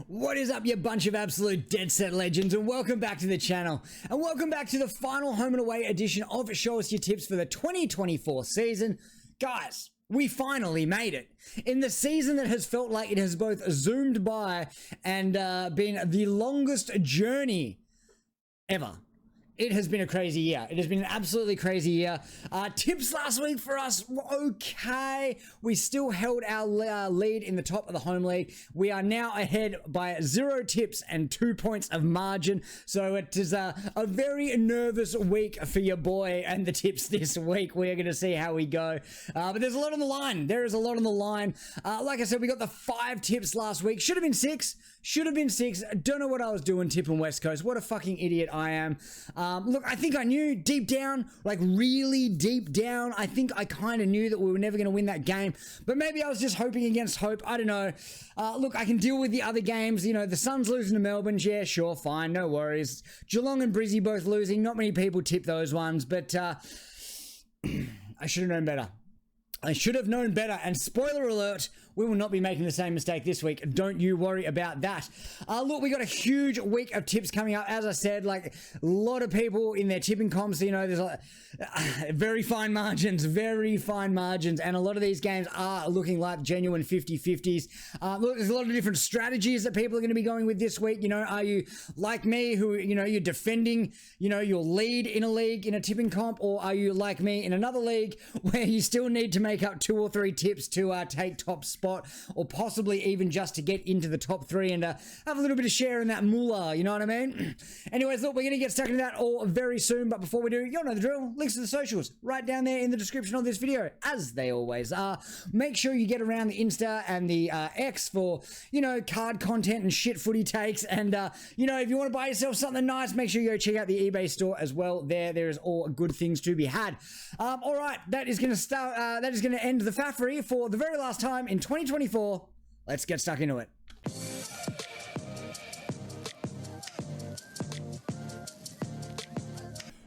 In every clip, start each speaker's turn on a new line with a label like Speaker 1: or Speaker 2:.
Speaker 1: What is up, you bunch of absolute dead set legends, and welcome back to the channel, and welcome back to the final home and away edition of Show Us Your Tips for the 2024 season. Guys, we finally made it. In the season that has felt like it has both zoomed by and been the longest journey ever. It has been a crazy year. It has been an absolutely crazy year. Tips last week for us were okay. We still held our lead in the top of the home league. We are now ahead by 0 tips and 2 points of margin. So it is a very nervous week for your boy and the tips this week. We are going to see how we go. But there's a lot on the line. There is a lot on the line. Like I said, we got the 5 tips last week. Should have been 6. Should have been 6. Don't know what I was doing tipping West Coast. What a fucking idiot I am. Look, I think I knew deep down, like really deep down, I think I kind of knew that we were never going to win that game. But maybe I was just hoping against hope. I don't know. Look, I can deal with the other games. You know, the Suns losing to Melbourne. Yeah, sure, fine. No worries. Geelong and Brizzy both losing. Not many people tip those ones. But I should have known better. I should have known better, and spoiler alert, we will not be making the same mistake this week. Don't you worry about that. Look, we got a huge week of tips coming up. As I said, like a lot of people in their tipping comps, you know, there's like, very fine margins, and a lot of these games are looking like genuine 50-50s. Look, there's a lot of different strategies that people are going to be going with this week. You know, are you like me, who, you know, you're defending, you know, your lead in a league in a tipping comp, or are you like me in another league where you still need to make up 2 or 3 tips to take top spot, or possibly even just to get into the top 3 and have a little bit of share in that moolah, you know what I mean? Anyways, look, we're going to get stuck into that all very soon, but before we do, you'll know the drill. Links to the socials right down there in the description of this video, as they always are. Make sure you get around the Insta and the X for, you know, card content and shit footy takes, and you know, if you want to buy yourself something nice, make sure you go check out the eBay store as well. There is all good things to be had. All right, that is going to end the faffery for the very last time in 2024. Let's get stuck into it.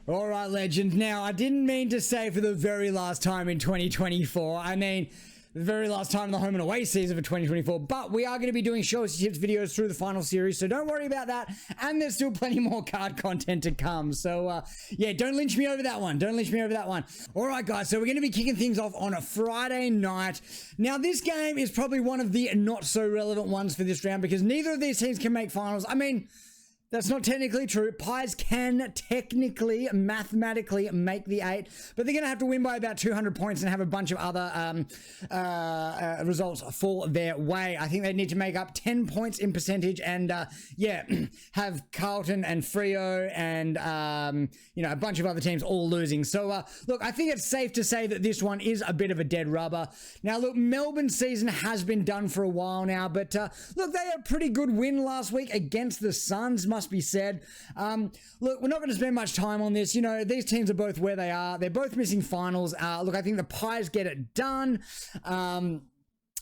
Speaker 1: All right, legends. Now, I didn't mean to say for the very last time in 2024. I mean, the very last time in the home and away season for 2024, but we are going to be doing Show Us Your Tips videos through the final series, so don't worry about that, and there's still plenty more card content to come, so yeah, don't lynch me over that one. All right, guys, so we're going to be kicking things off on a Friday night. Now, this game is probably one of the not so relevant ones for this round, because neither of these teams can make finals. I mean, that's not technically true. Pies can technically, mathematically make the 8, but they're going to have to win by about 200 points and have a bunch of other results fall their way. I think they need to make up 10 points in percentage and, yeah, have Carlton and Freo and, you know, a bunch of other teams all losing. So, look, I think it's safe to say that this one is a bit of a dead rubber. Now, look, Melbourne's season has been done for a while now, but, look, they had a pretty good win last week against the Suns, must be said. Look, we're not going to spend much time on this. You know, these teams are both where they are. They're both missing finals. Look, I think the Pies get it done.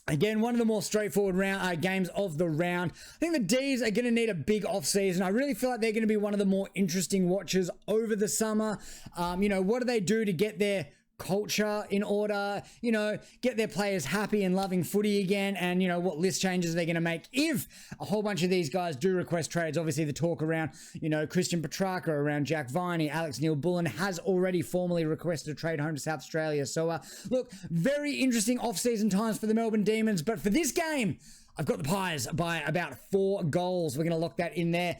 Speaker 1: Again, one of the more straightforward games of the round. I think the D's are going to need a big off-season. I really feel like they're going to be one of the more interesting watches over the summer. You know, what do they do to get their culture in order, you know, get their players happy and loving footy again, and, you know, what list changes they're going to make if a whole bunch of these guys do request trades. Obviously, the talk around, you know, Christian Petrarca, around Jack Viney, Alex Neil-Bullen has already formally requested a trade home to South Australia. So, look, very interesting off-season times for the Melbourne Demons, but for this game, I've got the Pies by about 4 goals. We're going to lock that in there.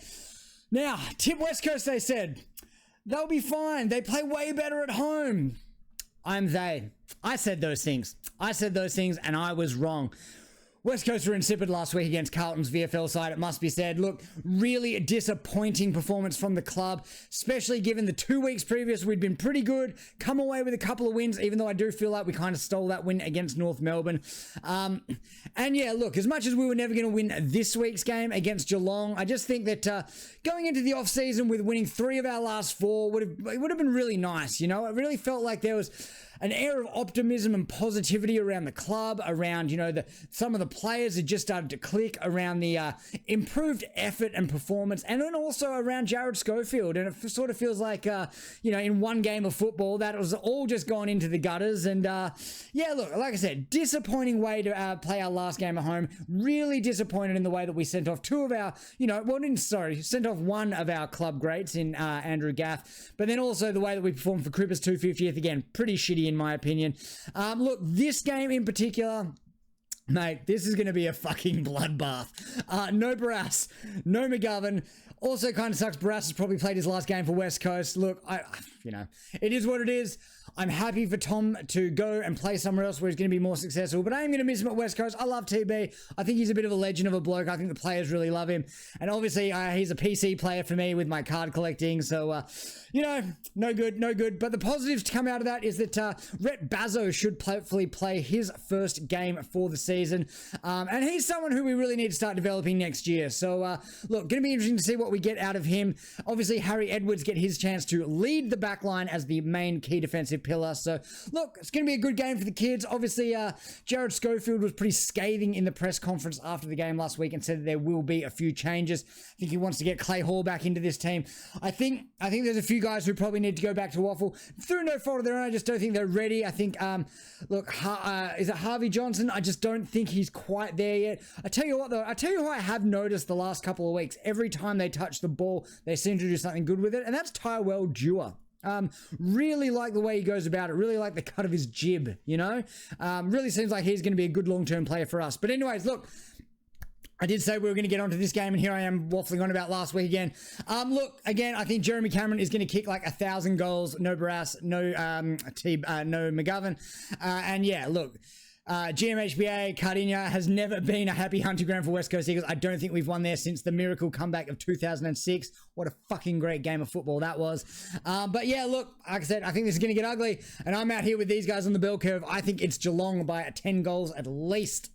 Speaker 1: Now, tip West Coast, they said. They'll be fine. They play way better at home. I'm they. I said those things, and I was wrong. West Coast were insipid last week against Carlton's VFL side, it must be said. Look, really a disappointing performance from the club, especially given the 2 weeks previous we'd been pretty good, come away with a couple of wins, even though I do feel like we kind of stole that win against North Melbourne. And yeah, look, as much as we were never going to win this week's game against Geelong, I just think that going into the off-season with winning 3 of our last 4 would have been really nice, you know? It really felt like there was an air of optimism and positivity around the club, around, you know, some of the players had just started to click, around the improved effort and performance, and then also around Jared Schofield. And it sort of feels like, you know, in one game of football, that was all just gone into the gutters. And yeah, look, like I said, disappointing way to play our last game at home. Really disappointed in the way that we sent off two of our, you know, sent off one of our club greats in Andrew Gaff, but then also the way that we performed for Crippers 250th, again, pretty shitty in my opinion. Look, this game in particular, mate, this is going to be a fucking bloodbath. No Barras, no McGovern. Also kind of sucks, Barras has probably played his last game for West Coast. Look, you know, it is what it is. I'm happy for Tom to go and play somewhere else where he's going to be more successful, but I am going to miss him at West Coast. I love TB. I think he's a bit of a legend of a bloke. I think the players really love him. And obviously, he's a PC player for me with my card collecting. So, you know, no good, no good. But the positives to come out of that is that Rhett Bazzo should hopefully play his first game for the season. And he's someone who we really need to start developing next year. So, look, going to be interesting to see what we get out of him. Obviously, Harry Edwards get his chance to lead the back line as the main key defensive pillar. So, look, it's going to be a good game for the kids. Obviously, Jared Schofield was pretty scathing in the press conference after the game last week and said that there will be a few changes. I think he wants to get Clay Hall back into this team. I think there's a few guys who probably need to go back to Waffle through no fault of their own. I just don't think they're ready. I think, look, is it Harvey Johnson? I just don't think he's quite there yet. I tell you what, though, who I have noticed the last couple of weeks, every time they touch the ball, they seem to do something good with it, and that's Tyrell Dewar. Really like the way he goes about it. Really like the cut of his jib, you know? Really seems like he's going to be a good long-term player for us. But anyways, look, I did say we were going to get onto this game, and here I am waffling on about last week again. Look, again, I think Jeremy Cameron is going to kick like 1,000 goals. No Barras, no McGovern. And yeah, look, GMHBA, Cardinia has never been a happy hunting ground for West Coast Eagles. I don't think we've won there since the miracle comeback of 2006. What a fucking great game of football that was. But yeah, look, like I said, I think this is going to get ugly, and I'm out here with these guys on the bell curve. I think it's Geelong by 10 goals at least.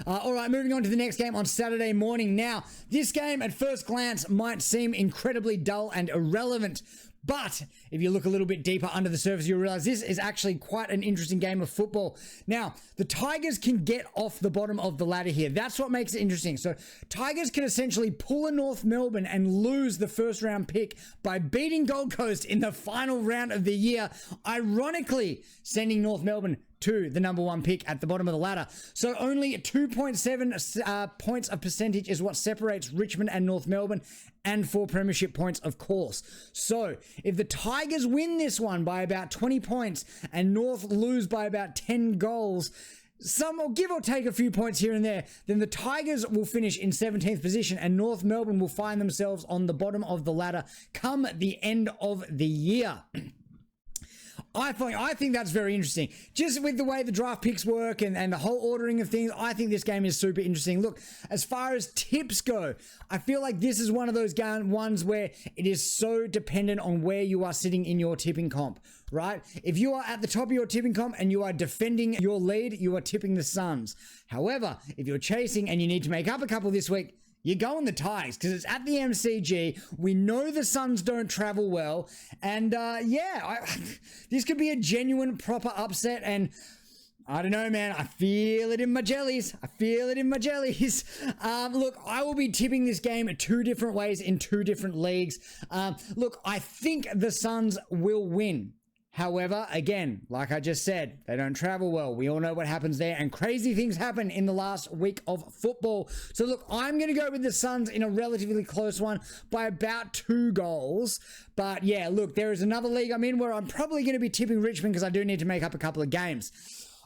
Speaker 1: All right, moving on to the next game on Saturday morning. Now, this game at first glance might seem incredibly dull and irrelevant, but if you look a little bit deeper under the surface, you'll realize this is actually quite an interesting game of football. Now, the Tigers can get off the bottom of the ladder here. That's what makes it interesting. So, Tigers can essentially pull a North Melbourne and lose the first round pick by beating Gold Coast in the final round of the year, ironically sending North Melbourne to the number one pick at the bottom of the ladder. So only 2.7 points of percentage is what separates Richmond and North Melbourne, and 4 premiership points, of course. So if the Tigers win this one by about 20 points and North lose by about 10 goals, some will give or take a few points here and there, then the Tigers will finish in 17th position and North Melbourne will find themselves on the bottom of the ladder come the end of the year. I think that's very interesting. Just with the way the draft picks work and the whole ordering of things, I think this game is super interesting. Look, as far as tips go, I feel like this is one of those ones where it is so dependent on where you are sitting in your tipping comp, right? If you are at the top of your tipping comp and you are defending your lead, you are tipping the Suns. However, if you're chasing and you need to make up a couple this week, you're going the Tigers because it's at the MCG. We know the Suns don't travel well. And this could be a genuine proper upset. And I don't know, man. I feel it in my jellies. Look, I will be tipping this game 2 different ways in 2 different leagues. Look, I think the Suns will win. However, again, like I just said, they don't travel well. We all know what happens there, and crazy things happen in the last week of football. So look, I'm going to go with the Suns in a relatively close one by about 2 goals. But yeah, look, there is another league I'm in where I'm probably going to be tipping Richmond because I do need to make up a couple of games.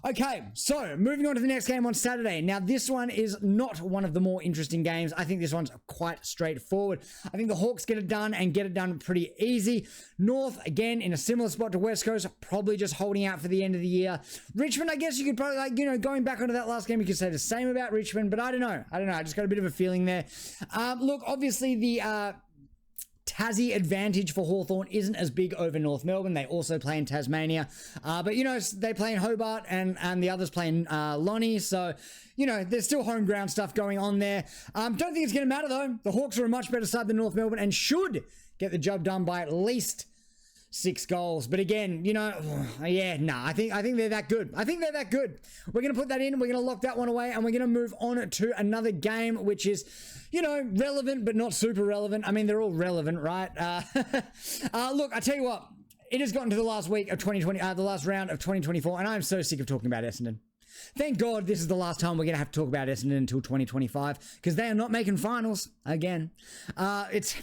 Speaker 1: Okay, so moving on to the next game on Saturday. Now, this one is not one of the more interesting games. I think this one's quite straightforward. I think the Hawks get it done and get it done pretty easy. North, again, in a similar spot to West Coast, probably just holding out for the end of the year. Richmond, I guess you could probably, going back onto that last game, you could say the same about Richmond, but I don't know. I just got a bit of a feeling there. Look, obviously the Tassie advantage for Hawthorn isn't as big over North Melbourne. They also play in Tasmania. But, they play in Hobart and the others play in Lonnie. So, there's still home ground stuff going on there. Don't think it's going to matter, though. The Hawks are a much better side than North Melbourne and should get the job done by at least 6 goals. But again, you know, yeah, nah, I think they're that good. I think they're that good. We're going to put that in. We're going to lock that one away, and we're going to move on to another game, which is, you know, relevant, but not super relevant. I mean, they're all relevant, right? Look, I tell you what, it has gotten to the last week of 2020, the last round of 2024, and I'm so sick of talking about Essendon. Thank God this is the last time we're going to have to talk about Essendon until 2025, because they are not making finals again. It's...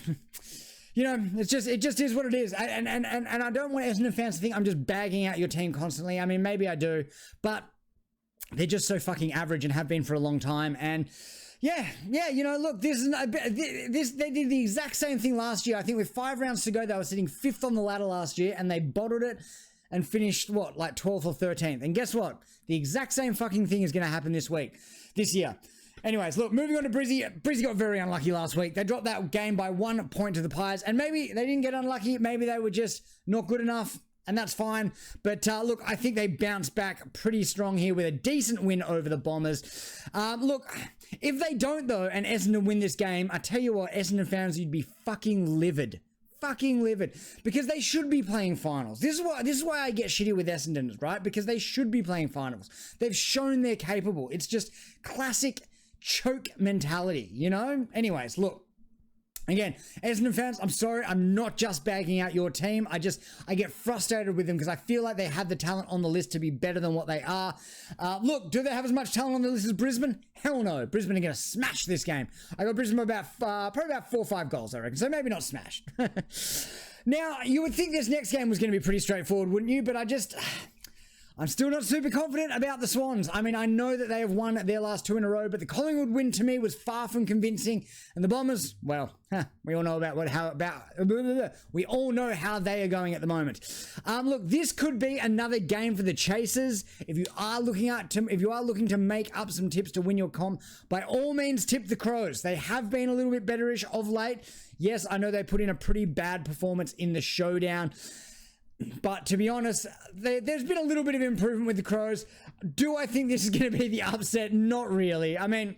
Speaker 1: You know, it just is what it is. And I don't want Essendon fans to think I'm just bagging out your team constantly. I mean, maybe I do, but they're just so fucking average and have been for a long time. And yeah, you know, look, they did the exact same thing last year. I think with 5 rounds to go, they were sitting 5th on the ladder last year, and they bottled it and finished, what, like 12th or 13th. And guess what? The exact same fucking thing is going to happen this year. Anyways, look, moving on to Brizzy. Brizzy got very unlucky last week. They dropped that game by 1 point to the Pies, and maybe they didn't get unlucky. Maybe they were just not good enough, and that's fine. But look, I think they bounced back pretty strong here with a decent win over the Bombers. Look, if they don't, though, and Essendon win this game, I tell you what, Essendon fans, you'd be fucking livid. Fucking livid, because they should be playing finals. This is why I get shitty with Essendon, right? Because they should be playing finals. They've shown they're capable. It's just classic choke mentality, you know? Anyways, look, again, Essendon fans, I'm sorry, I'm not just bagging out your team. I get frustrated with them because I feel like they have the talent on the list to be better than what they are. Look, do they have as much talent on the list as Brisbane? Hell no. Brisbane are going to smash this game. I got Brisbane probably about 4 or 5 goals, I reckon. So maybe not smash. Now, you would think this next game was going to be pretty straightforward, wouldn't you? But I'm still not super confident about the Swans. I mean, I know that they have won their last 2 in a row, but the Collingwood win to me was far from convincing. And the Bombers, well, we all know we all know how they are going at the moment. Look, this could be another game for the Chasers. If you are looking to make up some tips to win your comp, by all means, tip the Crows. They have been a little bit betterish of late. Yes, I know they put in a pretty bad performance in the showdown. But to be honest, there's been a little bit of improvement with the Crows. Do I think this is going to be the upset? Not really. I mean,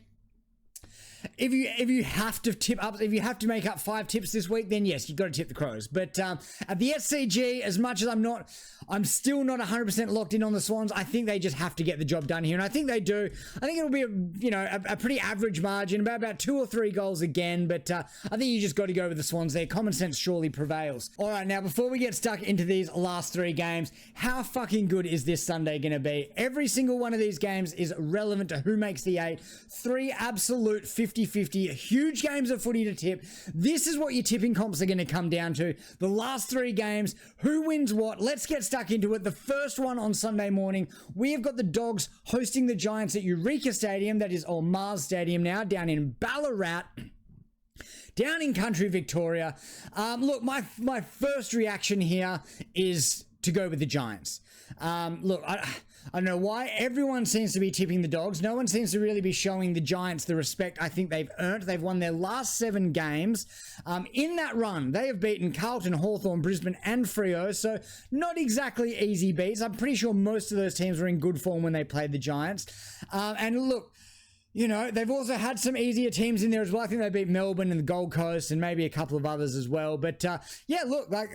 Speaker 1: if you have to tip up, if you have to make up 5 tips this week, then yes, you've got to tip the Crows. But at the SCG, as much as I'm still not 100% locked in on the Swans. I think they just have to get the job done here, and I think they do. I think it'll be a pretty average margin, about 2 or 3 goals again. But I think you just got to go with the Swans there. Common sense surely prevails. All right, now before we get stuck into these last 3 games, how fucking good is this Sunday going to be? Every single one of these games is relevant to who makes the 8. 3 absolute 50-50 huge games of footy to tip. This is what your tipping comps are going to come down to. The last 3 games, who wins what? Let's get stuck into it. The first one on Sunday morning, we have got the Dogs hosting the Giants at Eureka Stadium, that is, or Mars Stadium now, down in Ballarat, down in country Victoria. Look, my first reaction here is to go with the Giants. Look, I don't know why everyone seems to be tipping the Dogs. No one seems to really be showing the Giants the respect I think they've earned. They've won their last 7 games. In that run, they have beaten Carlton, Hawthorn, Brisbane and Freo, so not exactly easy beats. I'm pretty sure most of those teams were in good form when they played the Giants. And look, you know, they've also had some easier teams in there as well. I think they beat Melbourne and the Gold Coast and maybe a couple of others as well. But yeah, look, like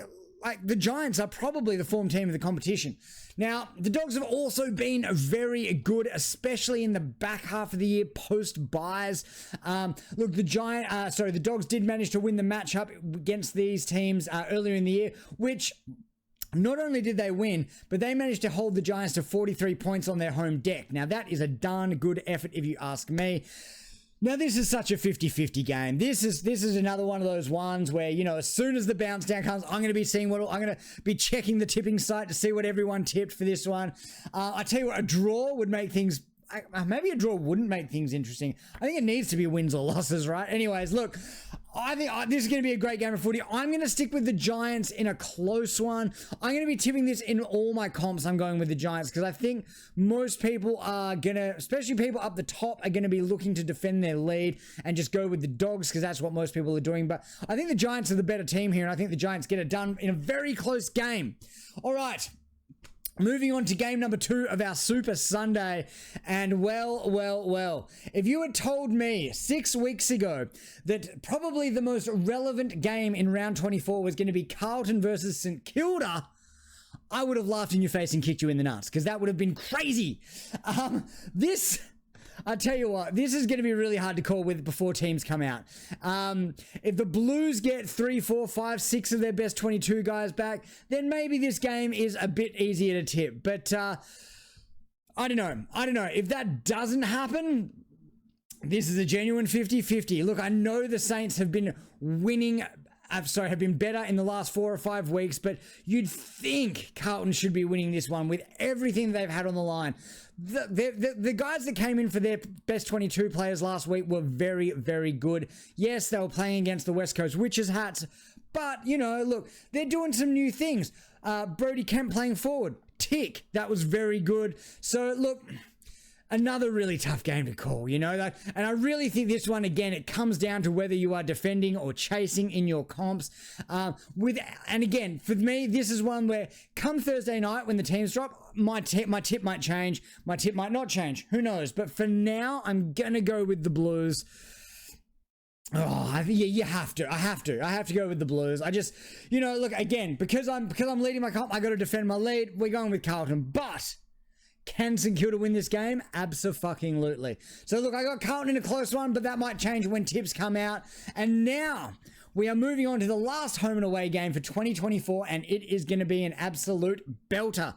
Speaker 1: the Giants are probably the form team of the competition. Now, the Dogs have also been very good, especially in the back half of the year, post-buys. Look, the Dogs did manage to win the matchup against these teams earlier in the year, which not only did they win, but they managed to hold the Giants to 43 points on their home deck. Now, that is a darn good effort if you ask me. Now, this is such a 50-50 game. This is another one of those ones where, you know, as soon as the bounce down comes, I'm going to be checking the tipping site to see what everyone tipped for this one. I tell you what, a draw would make things... Maybe a draw wouldn't make things interesting. I think it needs to be wins or losses, right? Anyways, look, I think this is going to be a great game of footy. I'm going to stick with the Giants in a close one. I'm going to be tipping this in all my comps. I'm going with the Giants because I think most people are going to, especially people up the top, are going to be looking to defend their lead and just go with the Dogs because that's what most people are doing. But I think the Giants are the better team here, and I think the Giants get it done in a very close game. All right. Moving on to game number 2 of our Super Sunday, and well, if you had told me 6 weeks ago that probably the most relevant game in round 24 was going to be Carlton versus St Kilda, I would have laughed in your face and kicked you in the nuts, because that would have been crazy. I tell you what, this is going to be really hard to call with before teams come out. If the Blues get 3, 4, 5, 6 of their best 22 guys back, then maybe this game is a bit easier to tip. But I don't know. If that doesn't happen, this is a genuine 50-50. Look, I know the Saints have been have been better in the last 4 or 5 weeks, but you'd think Carlton should be winning this one with everything they've had on the line. The guys that came in for their best 22 players last week were very, very good. Yes, they were playing against the West Coast Witches hats, but, you know, look, they're doing some new things. Brody Kemp playing forward. Tick. That was very good. So, look, another really tough game to call, you know, and I really think this one, again, it comes down to whether you are defending or chasing in your comps. And again, for me, this is one where come Thursday night when the teams drop, my tip might change, my tip might not change, who knows? But for now, I'm gonna go with the Blues. Oh, you have to. I have to go with the Blues. I just, you know, look, again, because I'm leading my comp, I got to defend my lead. We're going with Carlton, but can St Kilda win this game? Abso-fucking-lutely. So look, I got Carlton in a close one, but that might change when tips come out. And now we are moving on to the last home and away game for 2024, and it is going to be an absolute belter.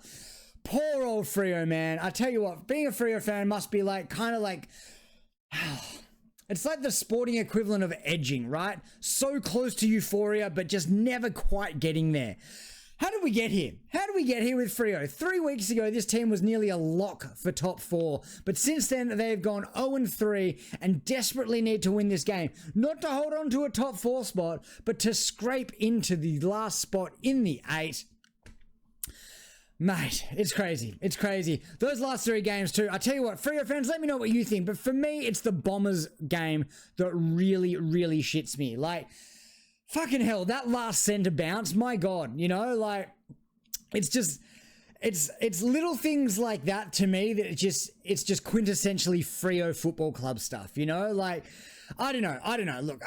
Speaker 1: Poor old Freo, man. I tell you what, being a Freo fan must be like, kind of like, it's like the sporting equivalent of edging, right? So close to euphoria, but just never quite getting there. How did we get here? How did we get here with Freo? 3 weeks ago, this team was nearly a lock for top 4. But since then, they've gone 0-3 and desperately need to win this game. Not to hold on to a top 4 spot, but to scrape into the last spot in the 8. Mate, it's crazy. It's crazy. Those last 3 games too. I tell you what, Freo fans, let me know what you think. But for me, it's the Bombers game that really, really shits me. Like, fucking hell, that last centre bounce, my God, you know, like, it's just, it's little things like that to me that it's just quintessentially Freo Football Club stuff, you know, like, I don't know. Look,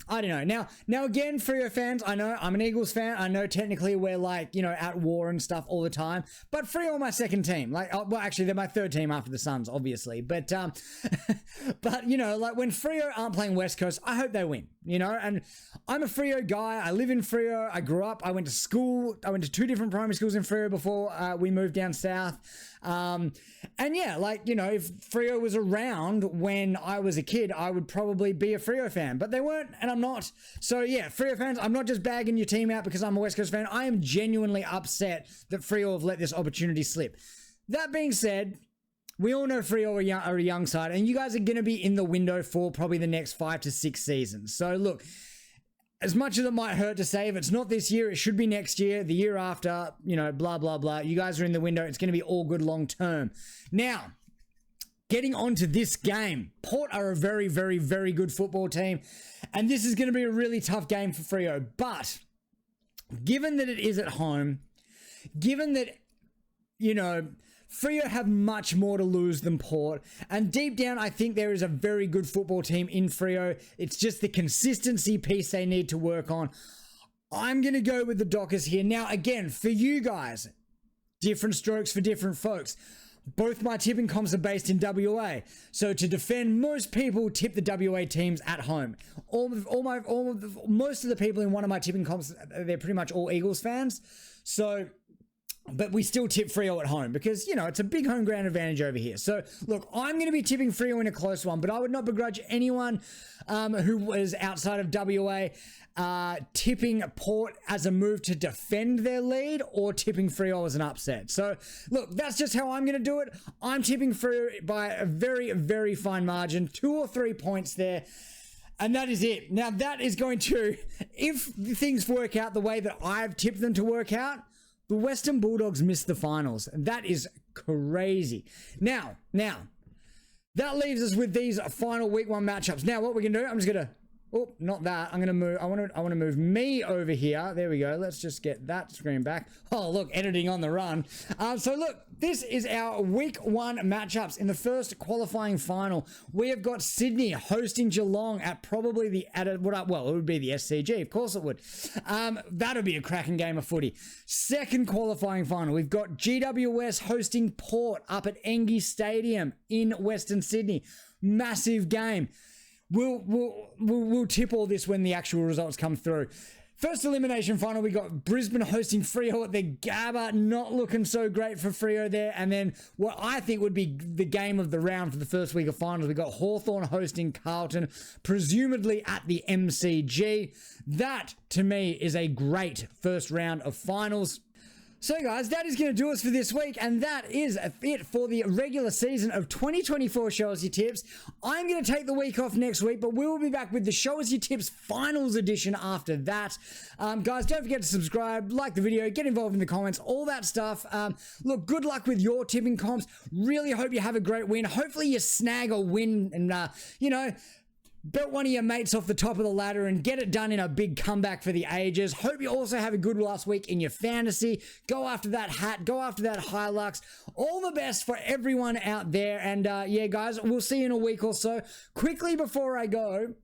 Speaker 1: I don't know. Now again, Freo fans, I know I'm an Eagles fan. I know technically we're like, you know, at war and stuff all the time, but Freo are my second team. Like, well, actually they're my third team after the Suns, obviously. But, but you know, like when Freo aren't playing West Coast, I hope they win, you know, and I'm a Freo guy. I live in Freo. I grew up, I went to school. I went to 2 different primary schools in Freo before we moved down south. And yeah, like, you know, if Freo was around when I was a kid, I would probably be a Freo fan, but they weren't, and I'm not. So yeah, Freo fans, I'm not just bagging your team out because I'm a West Coast fan. I am genuinely upset that Freo have let this opportunity slip. That being said, we all know Freo are a young side, and you guys are going to be in the window for probably the next 5 to 6 seasons. So look, as much as it might hurt to say, if it's not this year, it should be next year, the year after, you know, blah, blah, blah. You guys are in the window. It's going to be all good long term. Now, getting on to this game, Port are a very, very, very good football team, and this is going to be a really tough game for Freo. But given that it is at home, given that, you know, Freo have much more to lose than Port, and deep down I think there is a very good football team in Freo. It's just the consistency piece they need to work on. I'm going to go with the Dockers here. Now again, for you guys, different strokes for different folks. Both my tipping comps are based in WA, so to defend, most people tip the WA teams at home. Most of the people in one of my tipping comps, they're pretty much all Eagles fans. So, but we still tip Freo at home because, you know, it's a big home ground advantage over here. So, look, I'm going to be tipping Freo in a close one, but I would not begrudge anyone who was outside of WA tipping Port as a move to defend their lead or tipping Freo as an upset. So, look, that's just how I'm going to do it. I'm tipping Freo by a very, very fine margin, 2 or 3 points there. And that is it. Now, that is going to, if things work out the way that I've tipped them to work out, the Western Bulldogs missed the finals. That is crazy. Now, that leaves us with these final week 1 matchups. Now, what we're going to do, I'm just going to Oh, not that. I'm gonna move. I want to move me over here. There we go. Let's just get that screen back. Oh, look, editing on the run. So look, this is our week 1 matchups in the first qualifying final. We have got Sydney hosting Geelong at probably the well, it would be the SCG. Of course it would. That'll be a cracking game of footy. Second qualifying final, we've got GWS hosting Port up at Engie Stadium in Western Sydney. Massive game. We'll tip all this when the actual results come through. First elimination final, we got Brisbane hosting Freo at the Gabba. Not looking so great for Freo there. And then what I think would be the game of the round for the first week of finals, we got Hawthorn hosting Carlton, presumably at the MCG. That, to me, is a great first round of finals. So guys, that is going to do us for this week, and that is it for the regular season of 2024 Show Us Your Tips. I'm going to take the week off next week, but we will be back with the Show Us Your Tips Finals Edition after that. Guys, don't forget to subscribe, like the video, get involved in the comments, all that stuff. Look, good luck with your tipping comps. Really hope you have a great win. Hopefully you snag a win and, belt one of your mates off the top of the ladder and get it done in a big comeback for the ages. Hope you also have a good last week in your fantasy. Go after that hat. Go after that Hilux. All the best for everyone out there. And yeah, guys, we'll see you in a week or so. Quickly before I go,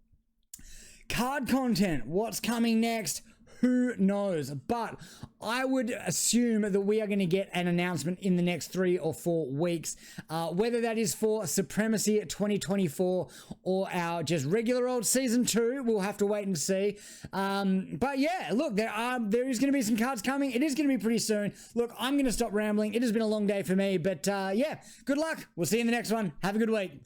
Speaker 1: card content. What's coming next? Who knows? But I would assume that we are going to get an announcement in the next 3 or 4 weeks, whether that is for Supremacy at 2024 or our just regular old Season 2. We'll have to wait and see. But yeah, look, there is going to be some cards coming. It is going to be pretty soon. Look, I'm going to stop rambling. It has been a long day for me, but yeah, good luck. We'll see you in the next one. Have a good week.